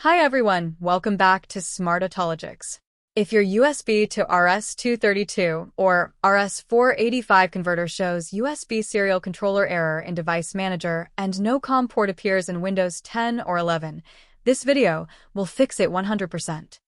Hi everyone, welcome back to Smartatologics. If your USB to RS232 or RS485 converter shows USB serial controller error in Device Manager and no COM port appears in Windows 10 or 11, this video will fix it 100%.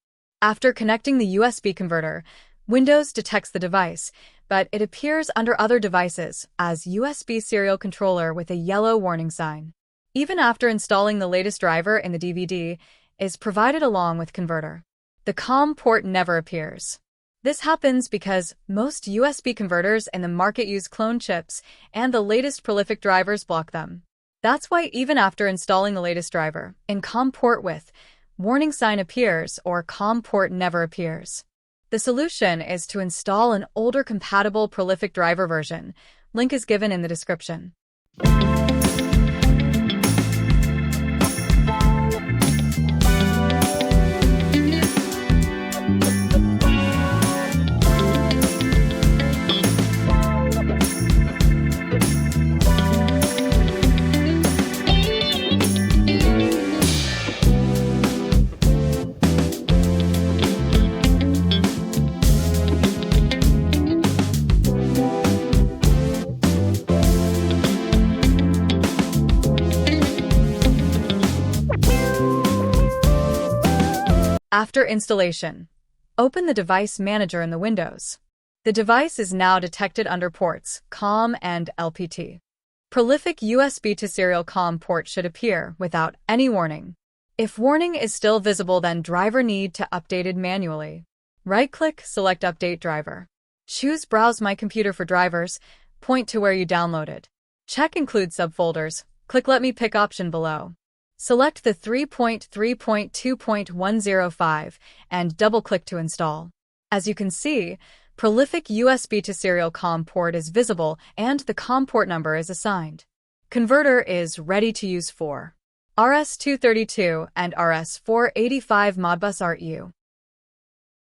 After connecting the USB converter, Windows detects the device, but it appears under other devices as USB serial controller with a yellow warning sign. Even after installing the latest driver in the DVD is provided along with converter, the COM port never appears. This happens because most USB converters in the market use clone chips, and the latest prolific drivers block them. That's why even after installing the latest driver in COM port with warning sign appears or COM port never appears. The solution is to install an older compatible prolific driver version. Link is given in the description. After installation, open the Device Manager in the Windows. The device is now detected under ports COM and LPT. Prolific USB to serial COM port should appear without any warning. If warning is still visible, then driver need to updated manually. Right-click, select Update Driver. Choose Browse My Computer for drivers, point to where you downloaded. Check Include subfolders, click Let Me Pick option below. Select the 3.3.2.105 and double-click to install. As you can see, prolific USB to serial COM port is visible and the COM port number is assigned. Converter is ready to use for RS232 and RS485 Modbus RU.